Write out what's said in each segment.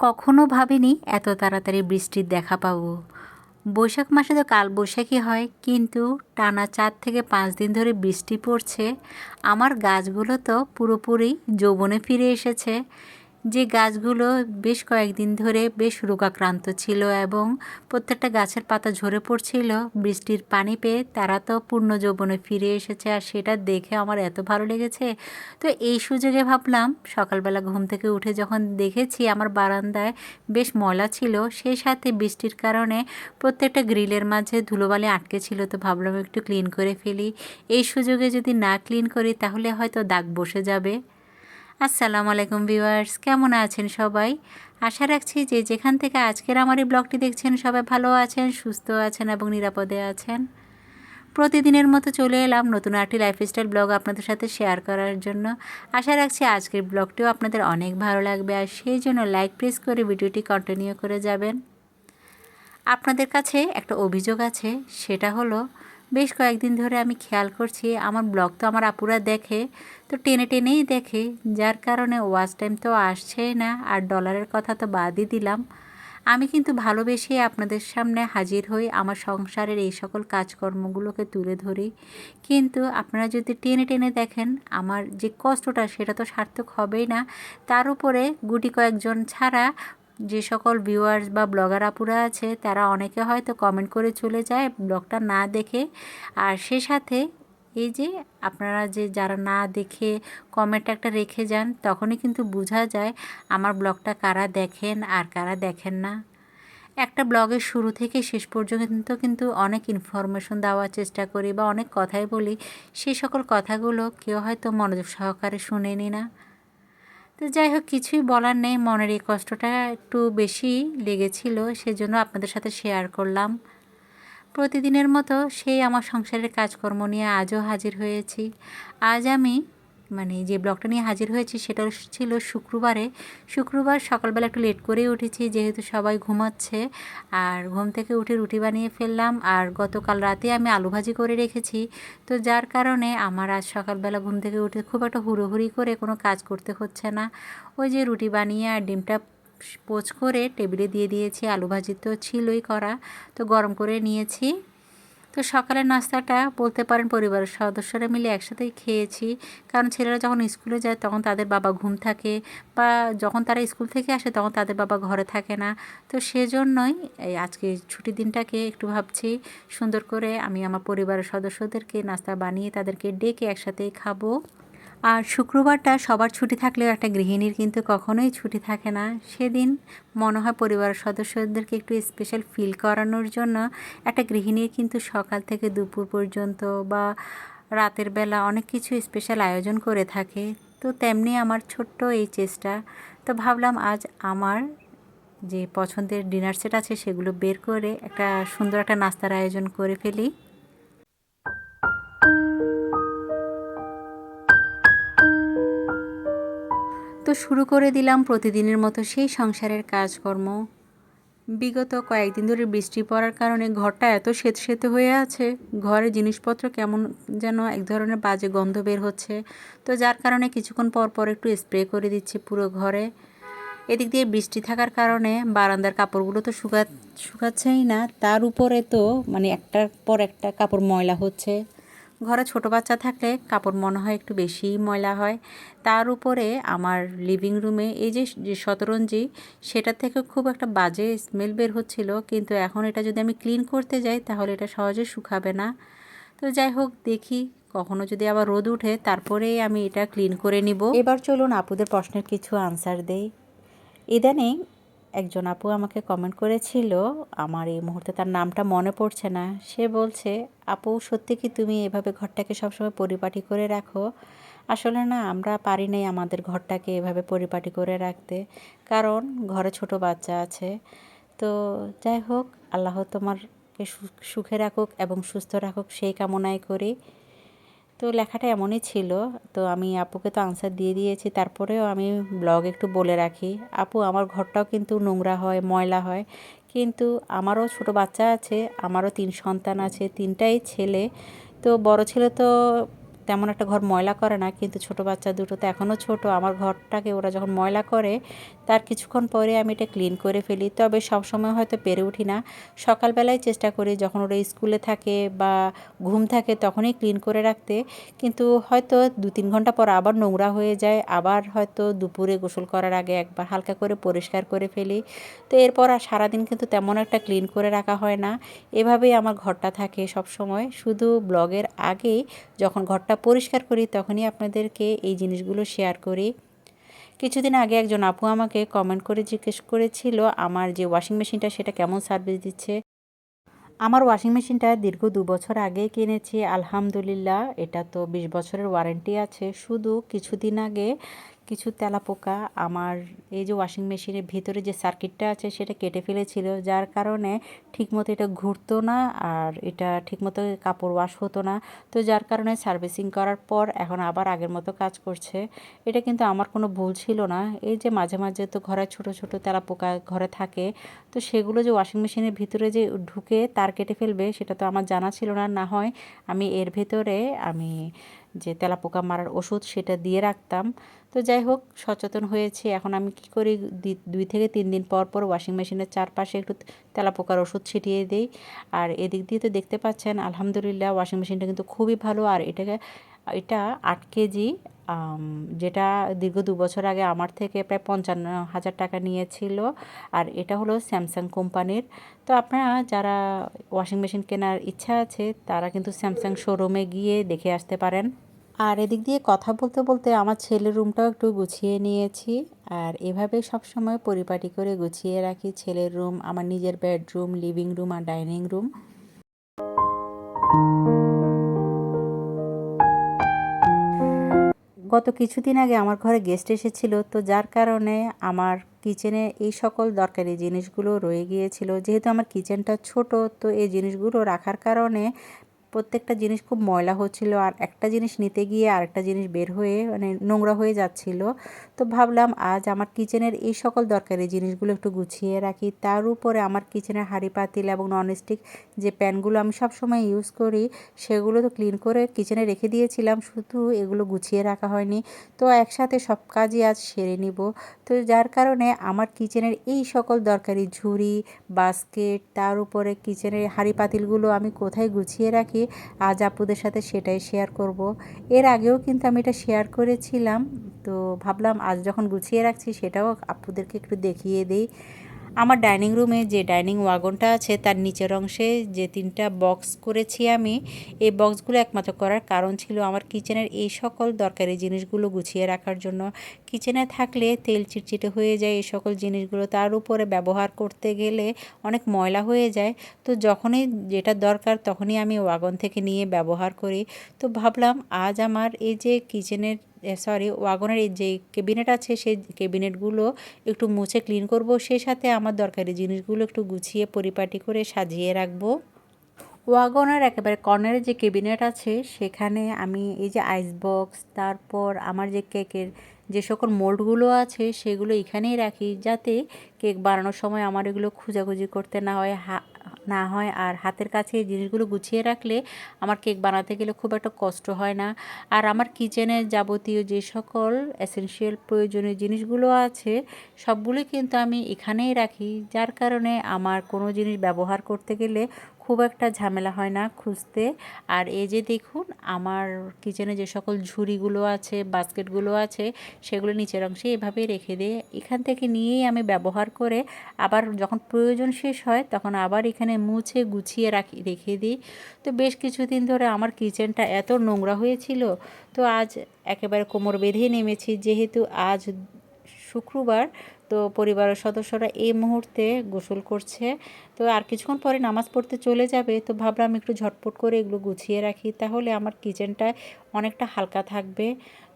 কখনো ভাবিনি এত তাড়াতাড়ি বৃষ্টির দেখা পাবো। বৈশাখ মাসে তো কালবৈশাখী হয়, কিন্তু টানা 4 থেকে 5 দিন ধরে বৃষ্টি পড়ছে। আমার গাছগুলো তো পুরোপুরি যৌবনে ফিরে এসেছে। যে গাছগুলো বেশ কয়েকদিন ধরে বেশ রোগাক্রান্ত ছিল এবং প্রত্যেকটা গাছের পাতা ঝরে পড়ছিল, বৃষ্টির পানি পেয়ে তারা তো পূর্ণ যৌবনে ফিরে এসেছে, আর সেটা দেখে আমার এত ভালো লেগেছে। তো এই সুযোগে ভাবলাম, সকালবেলা ঘুম থেকে উঠে যখন দেখেছি আমার বারান্দায় বেশ ময়লা ছিল, সেই সাথে বৃষ্টির কারণে প্রত্যেকটা গ্রিলের মাঝে ধুলোবালি আটকে ছিল, তো ভাবলাম একটু ক্লিন করে ফেলি। এই সুযোগে যদি না ক্লিন করি তাহলে হয়তো দাগ বসে যাবে। আসসালামু আলাইকুম ভিউয়ার্স, কেমন আছেন সবাই? আশা রাখছি যে যেখান থেকে আজকের আমার এই ব্লগটি দেখছেন সবাই ভালো আছেন, সুস্থ আছেন এবং নিরাপদে আছেন। প্রতিদিনের মতো চলে এলাম নতুন একটি লাইফস্টাইল ব্লগ আপনাদের সাথে শেয়ার করার জন্য। আশা রাখছি আজকের ব্লগটিও আপনাদের অনেক ভালো লাগবে, আর সেই জন্য লাইক প্রেস করে ভিডিওটি কন্টিনিউ করে যাবেন। আপনাদের কাছে একটা অভিযোগ আছে, সেটা হলো বেশ কয়েকদিন ধরে আমি খেয়াল করছি আমার ব্লগ তো আমার আপুরা দেখে, তো টেনে টেনেই দেখে, যার কারণে ওয়াচ টাইম তো আসছেই না, আর ডলারের কথা তো বাদই দিলাম। আমি কিন্তু ভালোবেসে আপনাদের সামনে হাজির হই, আমার সংসারের এই সকল কাজকর্মগুলোকে তুলে ধরি, কিন্তু আপনারা যদি টেনে টেনে দেখেন আমার যে কষ্টটা সেটা তো সার্থক হবেই না। তার উপরে গুটি কয়েকজন ছাড়া যে সকল ভিউয়ার্স বা ব্লগার আপুরা আছে তারা অনেকে হয়তো কমেন্ট করে চলে যায় ব্লগটা না দেখে। আর সে সাথে এই যে আপনারা যে যারা না দেখে কমেন্ট একটা রেখে যান, তখনই কিন্তু বোঝা যায় আমার ব্লগটা কারা দেখেন আর কারা দেখেন না। একটা ব্লগের শুরু থেকে শেষ পর্যন্ত কিন্তু অনেক ইনফরমেশন দেওয়ার চেষ্টা করি বা অনেক কথাই বলি, সেই সকল কথাগুলো কেউ হয়তো মনোযোগ সহকারে শুনেনি না। তো যাই হোক, কিছুই বলার নেই, মনের এই কষ্টটা একটু বেশি লেগেছিল, সেজন্য আপনাদের সাথে শেয়ার করলাম। প্রতিদিনের মতো সেই আমার সংসারের কাজকর্ম নিয়ে আজও হাজির হয়েছি। আজ আমি যে ব্লগটা নিয়ে হাজির হয়েছি সেটা ছিল শুক্রবার সকালবেলা একটু লেট করেই উঠেছি, যেহেতু সবাই ঘুমাচ্ছে। আর ঘুম থেকে উঠে রুটি বানিয়ে ফেললাম, আর গতকাল রাতে আমি আলু ভাজি করে রেখেছি। তো যার কারণে আমার আজ সকালবেলা ঘুম থেকে উঠে খুব একটা হুড়োহুড়ি করে কোনো কাজ করতে হচ্ছে না। ওই যে রুটি বানিয়ে আর ডিমটা পোচ করে টেবিলে দিয়ে দিয়েছি, আলু ভাজি তো ছিলই করা, তো গরম করে নিয়েছি। তো সকালের নাস্তাটা বলতে পারেন পরিবারের সদস্যরা মিলে একসাথেই খেয়েছি, কারণ ছেলেরা যখন স্কুলে যায় তখন তাদের বাবা ঘুম থাকে, বা যখন তারা স্কুল থেকে আসে তখন তাদের বাবা ঘরে থাকে না। তো সেজন্যই এই আজকে ছুটির দিনটাকে একটু ভাবছি সুন্দর করে আমি আমার পরিবারের সদস্যদেরকে নাস্তা বানিয়ে তাদেরকে ডেকে একসাথেই খাবো। আর শুক্রবারটা সবার ছুটি থাকলেও একটা গৃহিণীর কিন্তু কখনোই ছুটি থাকে না। সেদিন মনে হয় পরিবারের সদস্যদেরকে একটু স্পেশাল ফিল করানোর জন্য একটা গৃহিণীর কিন্তু সকাল থেকে দুপুর পর্যন্ত বা রাতের বেলা অনেক কিছু স্পেশাল আয়োজন করে থাকে। তো তেমনি আমার ছোট্ট এই চেষ্টা। তো ভাবলাম আজ আমার যে পছন্দের ডিনার সেট আছে সেগুলো বের করে একটা সুন্দর একটা নাস্তার আয়োজন করে ফেলি। তো শুরু করে দিলাম প্রতিদিনের মতো সেই সংসারের কাজকর্ম। বিগত কয়েকদিন ধরে বৃষ্টি পড়ার কারণে ঘরটা এত স্যাঁতসেঁতে হয়ে আছে, ঘরে জিনিসপত্র কেমন যেন এক ধরনের বাজে গন্ধ বের হচ্ছে। তো যার কারণে কিছুক্ষণ পর পর একটু স্প্রে করে দিচ্ছি পুরো ঘরে। এদিক দিয়ে বৃষ্টি থাকার কারণে বারান্দার কাপড়গুলো তো শুকাচ্ছেই না, তার উপরে তো একটার পর একটা কাপড় ময়লা হচ্ছে। ঘরে ছোট বাচ্চা থাকলে কাপড় মনে হয় একটু বেশিই ময়লা হয়। তার উপরে আমার লিভিং রুমে এই যে শতরঞ্জি, সেটা থেকে খুব একটা বাজে স্মেল বের হচ্ছিল, কিন্তু এখন এটা যদি আমি ক্লিন করতে যাই তাহলে এটা সহজে শুকাবে না। তো যাই হোক, দেখি কখনো যদি আবার রোদ উঠে তারপরে আমি এটা ক্লিন করে নিব। এবার চলুন আপুদের প্রশ্নের কিছু আনসার দেই। ইদানিং একজন আপু আমাকে কমেন্ট করেছিল, আমার এই মুহূর্তে তার নামটা মনে পড়ছে না। সে বলছে, আপু সত্যি কি তুমি এভাবে ঘরটাকে সবসময় পরিপাটি করে রাখো? আসলে না, আমরা পারি নাই আমাদের ঘরটাকে এভাবে পরিপাটি করে রাখতে, কারণ ঘরে ছোট বাচ্চা আছে। তো যাই হোক, আল্লাহ তোমারকে সুখে রাখুক এবং সুস্থ রাখুক সেই কামনাই করি। তো লেখাটা এমনই ছিল। তো আমি আপুকে তো আনসার দিয়ে দিয়েছি, তারপরেও আমি ব্লগ একটু বলে রাখি। আপু, আমার ঘরটাও কিন্তু নোংরা হয়, ময়লা হয়, কিন্তু আমারও ছোট বাচ্চা আছে, আমারও 3 সন্তান আছে, 3টাই ছেলে। তো বড় ছেলে তো তেমন একটা ঘর ময়লা করে না, কিন্তু ছোট বাচ্চা দুটো তো এখনও ছোট, আমার ঘরটাকে ওরা যখন ময়লা করে তার কিছুক্ষণ পরে আমি এটা ক্লিন করে ফেলি। তবে সবসময় হয়তো পেরে উঠি না, সকালবেলায় চেষ্টা করি যখন ওরা স্কুলে থাকে বা ঘুম থাকে তখনই ক্লিন করে রাখতে, কিন্তু হয়তো 2-3 ঘন্টা পর আবার নোংরা হয়ে যায়, আবার হয়তো দুপুরে গোসল করার আগে একবার হালকা করে পরিষ্কার করে ফেলি। তো এরপর আর সারাদিন কিন্তু তেমন একটা ক্লিন করে রাখা হয় না, এভাবেই আমার ঘরটা থাকে সব সময়। শুধু ব্লগের আগেই যখন ঘরটা পরিষ্কার করি তখনই আপনাদেরকে এই জিনিসগুলো শেয়ার করি। কিছুদিন আগে একজন আপু আমাকে কমেন্ট করে জিজ্ঞেস করেছিল আমার যে ওয়াশিং মেশিনটা সেটা কেমন সার্ভিস দিচ্ছে। আমার ওয়াশিং মেশিনটা দীর্ঘ 2 বছর আগে কিনেছি, আলহামদুলিল্লাহ। এটা তো 20 বছরের ওয়ারেন্টি আছে। শুধু কিছুদিন আগে কিছু তেলাপোকা আমার এই যে ওয়াশিং মেশিনের ভিতরে যে সার্কিটটা আছে সেটা কেটে ফেলেছিল, যার কারণে ঠিকমতো এটা ঘুরতো না আর এটা ঠিকমতো কাপড় ওয়াশ হতো না। তো যার কারণে সার্ভিসিং করার পর এখন আবার আগের মতো কাজ করছে। এটা কিন্তু আমার কোনো ভুল ছিল না। এই যে মাঝে মাঝে তো ঘরে ছোট ছোট তেলাপোকা ঘরে থাকে, তো সেগুলো যে ওয়াশিং মেশিনের ভিতরে যে ঢুকে তার কেটে ফেলবে সেটা তো আমার জানা ছিল না। না হয় আমি এর ভেতরে আমি যে তেলাপোকা মারার ওষুধ সেটা দিয়ে রাখতাম। তো যাই হোক, সচেতন হয়েছি। এখন আমি কি করি, 2 থেকে 3 দিন পর পর ওয়াশিং মেশিনের চারপাশে একটু তেলাপোকার ওষুধ ছিটিয়ে দিই। আর এদিক দিয়ে তো দেখতে পাচ্ছেন আলহামদুলিল্লাহ ওয়াশিং মেশিনটা কিন্তু খুবই ভালো। আর এটা 8 কেজি, যেটা দীর্ঘ 2 বছর আগে আমার থেকে প্রায় 55,000 টাকা নিয়েছিল। আর এটা হলো স্যামসাং কোম্পানির। তো আপনারা যারা ওয়াশিং মেশিন কেনার ইচ্ছা আছে তারা কিন্তু স্যামসাং শোরুমে গিয়ে দেখে আসতে পারেন। আর এদিক দিয়ে কথা বলতে বলতে আমার ছেলের রুমটাও একটু গুছিয়ে নিয়েছি। আর এভাবে সব সময় পরিপাটি করে গুছিয়ে রাখি ছেলের রুম, আমার নিজের বেডরুম, লিভিং রুম আর ডাইনিং রুম। গত কিছুদিন আগে আমার ঘরে গেস্ট এসেছিল, তো যার কারণে আমার কিচেনে এই সকল দরকারি জিনিসগুলো রয়ে গিয়েছিল। যেহেতু আমার কিচেনটা ছোট, তো এই জিনিসগুলো রাখার কারণে প্রত্যেকটা জিনিস খুব ময়লা হচ্ছিল, আর একটা জিনিস নিতে গিয়ে আরেকটা জিনিস বের হয়ে মানে নোংরা হয়ে যাচ্ছিল। তো ভাবলাম আজ আমার কিচেনের এই সকল দরকারি জিনিসগুলো একটু গুছিয়ে রাখি। তার উপরে আমার কিচেনের হাঁড়ি পাতিল এবং ননস্টিক যে প্যানগুলো আমি সব সময় ইউজ করি সেগুলো তো ক্লিন করে কিচেনে রেখে দিয়েছিলাম, শুধু এগুলো গুছিয়ে রাখা হয়নি। তো একসাথে সব কাজই আজ সেরে নিব। তো যার কারণে আমার কিচেনের এই সকল দরকারি ঝুড়ি, বাস্কেট, তার উপরে কিচেনের হাঁড়ি পাতিলগুলো আমি কোথায় গুছিয়ে রাখি আজ আপুদের সাথে সেটাই শেয়ার করব। এর আগেও কিন্তু আমি এটা শেয়ার করেছিলাম, তো ভাবলাম আজ যখন গুছিয়ে রাখছি সেটাও আপুদেরকে একটু দেখিয়ে দিই। আমার ডাইনিং রুমে যে ডাইনিং ওয়াগনটা আছে তার নিচের অংশে যে 3টা বক্স করেছি আমি, এই বক্সগুলো একমাত্র করার কারণ ছিল আমার কিচেনের এই সকল দরকারি জিনিসগুলো গুছিয়ে রাখার জন্য। কিচেনে থাকলে তেল চিটচিটে হয়ে যায় এই সকল জিনিসগুলো, তার উপরে ব্যবহার করতে গেলে অনেক ময়লা হয়ে যায়। তো যখনই যেটা দরকার তখনই আমি ওয়াগন থেকে নিয়ে ব্যবহার করি। তো ভাবলাম আজ আমার এই যে কিচেনের ওয়াগনের এই যে ক্যাবিনেট আছে সেই ক্যাবিনেটগুলো একটু মুছে ক্লিন করব, সেই সাথে আমার দরকারি জিনিসগুলো একটু গুছিয়ে পরিপাটি করে সাজিয়ে রাখবো। ওয়াগনের একেবারে কর্নারে যে ক্যাবিনেট আছে সেখানে আমি এই যে আইস বক্স, তারপর আমার যে কেকের যে সকল মোল্ডগুলো আছে সেগুলো এখানেই রাখি, যাতে কেক বানানোর সময় আমার এগুলো খোঁজাখুঁজি করতে না হয়। আর হাতের কাছে এই জিনিসগুলো গুছিয়ে রাখলে আমার কেক বানাতে গেলে খুব একটা কষ্ট হয় না। আর আমার কিচেনের যাবতীয় যে সকল এসেনশিয়াল প্রয়োজনীয় জিনিসগুলো আছে সবগুলোই কিন্তু আমি এখানেই রাখি, যার কারণে আমার কোনো জিনিস ব্যবহার করতে গেলে খুব একটা ঝামেলা হয় না খুঁজতে। আর এই যে দেখুন আমার কিচেনে যে সকল ঝুড়িগুলো আছে, বাস্কেটগুলো আছে, সেগুলো নিচের অংশে এভাবেই রেখে দিই। এখান থেকে নিয়েই আমি ব্যবহার করে আবার যখন প্রয়োজন শেষ হয় তখন আবার এখানে মুছে গুছিয়ে রেখে দিই। তো বেশ কিছুদিন ধরে আমার কিচেনটা এত নোংরা হয়েছিল, তো আজ একেবারে কোমর বেঁধে নেমেছি। যেহেতু আজ শুক্রবার, তো পরিবারের সদস্যরা এই মুহূর্তে গোসল করছে, তো আর কিছুক্ষণ পরে নামাজ পড়তে চলে যাবে। তো ভাবলাম একটু ঝটপট করে এগুলো গুছিয়ে রাখি, তাহলে আমার কিচেনটা অনেকটা হালকা থাকবে।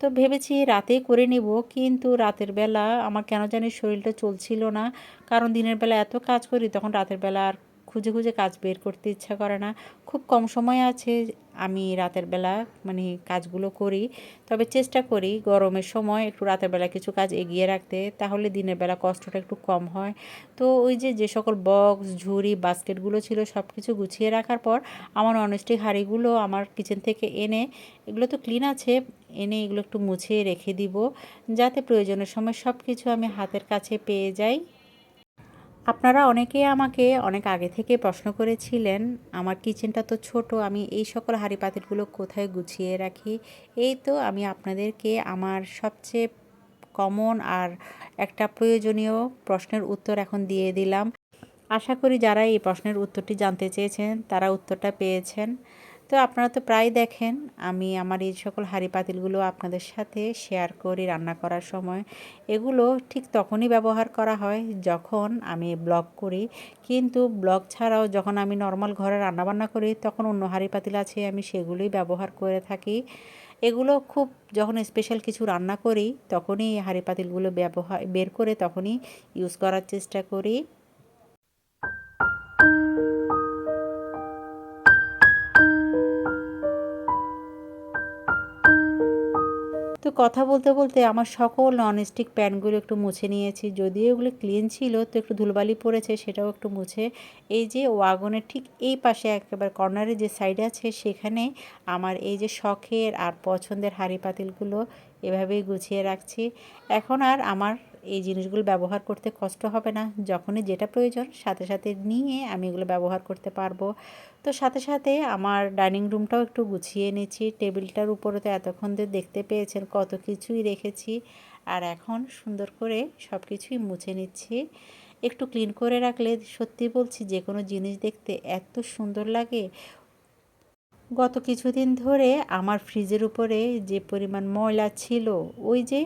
তো ভেবেছি রাতেই করে নিব, কিন্তু রাতের বেলা আমার কেন জানি শরীরটা চলছিল না, কারণ দিনের বেলা এত কাজ করি তখন রাতের বেলা আর খুঁজে খুঁজে কাজ বের করতে ইচ্ছা করে না। খুব কম সময় আছে আমি রাতের বেলা মানে কাজগুলো করি, তবে চেষ্টা করি গরমের সময় একটু রাতের বেলা কিছু কাজ এগিয়ে রাখতে, তাহলে দিনের বেলা কষ্টটা একটু কম হয়। তো ওই যে সকল বক্স, ঝুড়ি, বাস্কেটগুলো ছিল সব কিছু গুছিয়ে রাখার পর আমার ননস্টিক হাঁড়িগুলো আমার কিচেন থেকে এনে, এগুলো তো ক্লিন আছে, এনে এগুলো একটু মুছে রেখে দিব, যাতে প্রয়োজনের সময় সব কিছু আমি হাতের কাছে পেয়ে যাই। আপনারা অনেকেই আমাকে অনেক আগে থেকে প্রশ্ন করেছিলেন, আমার কিচেনটা তো ছোট, আমি এই সকল হাঁড়ি পাতিলগুলো কোথায় গুছিয়ে রাখি। এই তো আমি আপনাদেরকে আমার সবচেয়ে কমন আর একটা প্রয়োজনীয় প্রশ্নের উত্তর এখন দিয়ে দিলাম। আশা করি যারা এই প্রশ্নের উত্তরটি জানতে চেয়েছেন তারা উত্তরটা পেয়েছেন। তো আপনারা তো প্রায় দেখেন আমি আমার এই সকল হাঁড়ি পাতিলগুলো আপনাদের সাথে শেয়ার করি রান্না করার সময়। এগুলো ঠিক তখনই ব্যবহার করা হয় যখন আমি ব্লগ করি, কিন্তু ব্লগ ছাড়াও যখন আমি নর্মাল ঘরে রান্নাবান্না করি তখন অন্য হাঁড়ি পাতিল আছে, আমি সেগুলোই ব্যবহার করে থাকি। এগুলো খুব যখন স্পেশাল কিছু রান্না করি তখনই এই হাঁড়ি পাতিলগুলো বের করে তখনই ইউজ করার চেষ্টা করি। তো কথা বলতে বলতে আমার সকল ননস্টিক প্যানগুলো একটু মুছে নিয়েছি, যদিও এগুলো ক্লিন ছিল তো একটু ধুলবালি পড়েছে, সেটাও একটু মুছে এই যে ওয়াগনের ঠিক এই পাশে একেবারে কর্নারে যে সাইডে আছে সেখানে আমার এই যে শখের আর পছন্দের হাঁড়ি পাতিলগুলো এভাবেই গুছিয়ে রাখছি। এখন আর আমার এই জিনিসগুলো ব্যবহার করতে কষ্ট হবে না, যখনই যেটা প্রয়োজন সাথে সাথে নিয়ে আমি এগুলো ব্যবহার করতে পারবো। তো সাথে সাথে আমার ডাইনিং রুমটাও একটু গুছিয়ে নিচ্ছি। টেবিলটার উপরে তো এতক্ষণ ধরে দেখতে পেয়েছেন কত কিছুই রেখেছি, আর এখন সুন্দর করে সব কিছুই মুছে নিচ্ছি। একটু ক্লিন করে রাখলে সত্যি বলছি যে কোনো জিনিস দেখতে এত সুন্দর লাগে। গত কিছুদিন ধরে আমার ফ্রিজের উপরে যে পরিমাণ ময়লা ছিল, ওই যে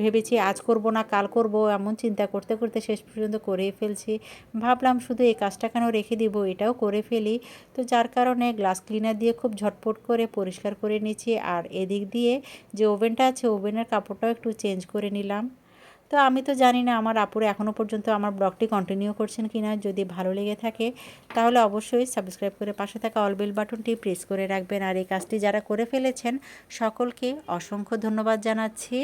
ভেবেছি আজ করব না কাল করব, এমন চিন্তা করতে করতে শেষ পর্যন্ত করেই ফেলছি। ভাবলাম শুধু এই কাজটা কেন রেখে দিব, এটাও করে ফেলি। তো যার কারণে গ্লাস ক্লিনার দিয়ে খুব ঝটপট করে পরিষ্কার করে নিচ্ছি, আর এদিক দিয়ে যে ওভেনটা আছে ওভেনের কাপড়টাও একটু চেঞ্জ করে নিলাম। তো আমি তো জানি না আমার আপুরা এখনও পর্যন্ত আমার ব্লগটি কন্টিনিউ করছেন কি না। যদি ভালো লেগে থাকে তাহলে অবশ্যই সাবস্ক্রাইব করে পাশে থাকা অল বেল বাটনটি প্রেস করে রাখবেন। আর এই কাজটি যারা করে ফেলেছেন সকলকে অসংখ্য ধন্যবাদ জানাচ্ছি।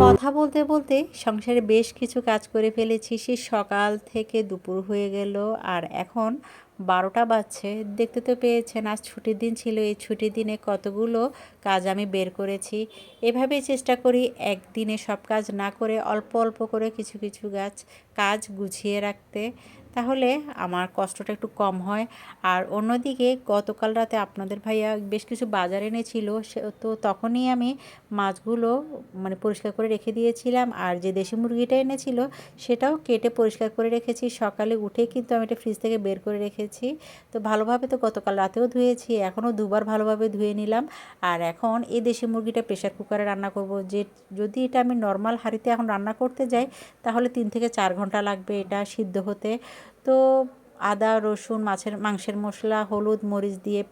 কথা বলতে বলতে সংসারে বেশ কিছু কাজ করে ফেলেছি, সে সকাল থেকে দুপুর হয়ে গেল আর এখন 12টা বাজছে। দেখতে তো পেয়েছেন আজ ছুটির দিন ছিল, এই ছুটির দিনে কতগুলো কাজ আমি বের করেছি। এভাবেই চেষ্টা করি একদিনে সব কাজ না করে অল্প অল্প করে কিছু কিছু কাজ গুছিয়ে রাখতে, তাহলে আমার কষ্টটা একটু কম হয়। আর অন্যদিকে গতকাল রাতে আপনাদের ভাইয়া বেশ কিছু বাজার এনেছিল, তো তখনই আমি মাছগুলো মানে পরিষ্কার করে রেখে দিয়েছিলাম, আর যে দেশি মুরগিটা এনেছিল সেটাও কেটে পরিষ্কার করে রেখেছি। সকালে উঠে কিন্তু আমি এটা ফ্রিজ থেকে বের করে রেখেছি। তো ভালোভাবে তো গতকাল রাতেও ধুয়েছি, এখনও দুবার ভালোভাবে ধুয়ে নিলাম। আর এখন এই দেশি মুরগিটা প্রেশার কুকারে রান্না করব। যে যদি এটা আমি নর্মাল হাঁড়িতে এখন রান্না করতে যাই তাহলে 3 থেকে 4 ঘন্টা লাগবে এটা সিদ্ধ হতে। তো আদা, রসুন, মাংসের মশলা, হলুদ, মরিচ দিয়ে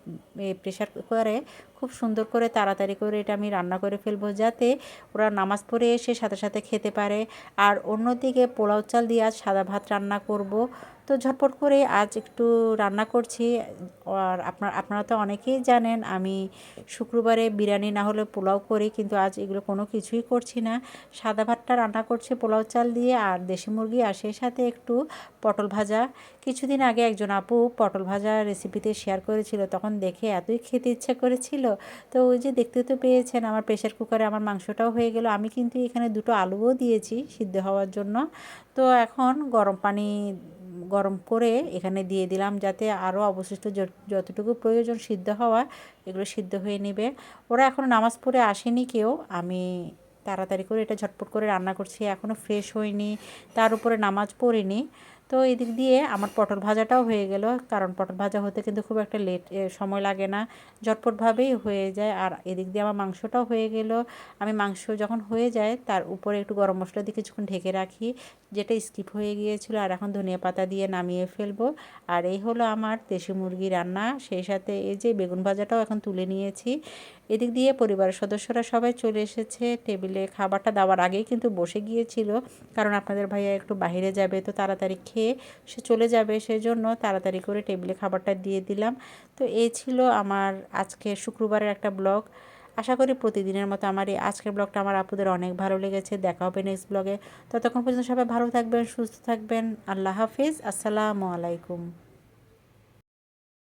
প্রেশার কুকারে খুব সুন্দর করে তাড়াতাড়ি করে এটা আমি রান্না করে ফেলবো, যাতে ওরা নামাজ পড়ে এসে সাথে সাথে খেতে পারে। আর অন্যদিকে পোলাও চাল দিয়ে আজ সাদা ভাত রান্না করব। তো ঝটপট করে আজ একটু রান্না করছি। আর আপনারা তো অনেকেই জানেন আমি শুক্রবারে বিরিয়ানি না হলে পোলাও করি, কিন্তু আজ এগুলো কোনো কিছুই করছি না। সাদা ভাতটা রান্না করছি পোলাও চাল দিয়ে আর দেশি মুরগি, আর সেই সাথে একটু পটল ভাজা। কিছুদিন আগে একজন আপু পটল ভাজা রেসিপিতে শেয়ার করেছিল, তখন দেখে এতই খেতে ইচ্ছা করেছিল। তো ওই যে দেখতে তো পেয়েছেন আমার প্রেশার কুকারে আমার মাংসটাও হয়ে গেল। আমি কিন্তু এখানে 2টো আলুও দিয়েছি সিদ্ধ হওয়ার জন্য। তো এখন গরম পানি গরম করে এখানে দিয়ে দিলাম, যাতে আরও অবশিষ্ট যতটুকু প্রয়োজন সিদ্ধ হওয়া এগুলো সিদ্ধ হয়ে নেবে। ওরা এখনও নামাজ পড়ে আসেনি কেউ, আমি তাড়াতাড়ি করে এটা ঝটপট করে রান্না করছি, এখনও ফ্রেশ হইনি, তার উপরে নামাজ পড়িনি। তো এদিক দিয়ে আমার পটল ভাজাটাও হয়ে গেল, কারণ পটল ভাজা হতে কিন্তু খুব একটা সময় লাগে না, ঝটপটভাবেই হয়ে যায়। আর এদিক দিয়ে আমার মাংসটাও হয়ে গেল। আমি মাংস যখন হয়ে যায় তার উপরে একটু গরম মশলা দিয়ে কিছুক্ষণ ঢেকে রাখি, যেটা স্কিপ হয়ে গিয়েছিল। আর এখন ধনিয়া পাতা দিয়ে নামিয়ে ফেলবো। আর এই হলো আমার দেশি মুরগি রান্না, সেই সাথে এই যে বেগুন ভাজাটাও এখন তুলে নিয়েছি। এদিক দিয়ে পরিবারের সদস্যরা সবাই চলে এসেছে, টেবিলে খাবারটা দেওয়ার আগেই কিন্তু বসে গিয়েছিল, কারণ আপনাদের ভাইয়া একটু বাইরে যাবে, তো তাড়াতাড়ি খেয়ে সে চলে যাবে, সেই জন্য তাড়াতাড়ি করে টেবিলে খাবারটা দিয়ে দিলাম। তো এই ছিল আমার আজকে শুক্রবারের একটা ব্লগ। আশা করি প্রতিদিনের মতো আমার এই আজকের ব্লগটা আমার আপুদের অনেক ভালো লেগেছে। দেখা হবে নেক্সট ব্লগে। ততক্ষণ পর্যন্ত সবাই ভালো থাকবেন, সুস্থ থাকবেন। আল্লাহ হাফিজ, আসসালামু আলাইকুম।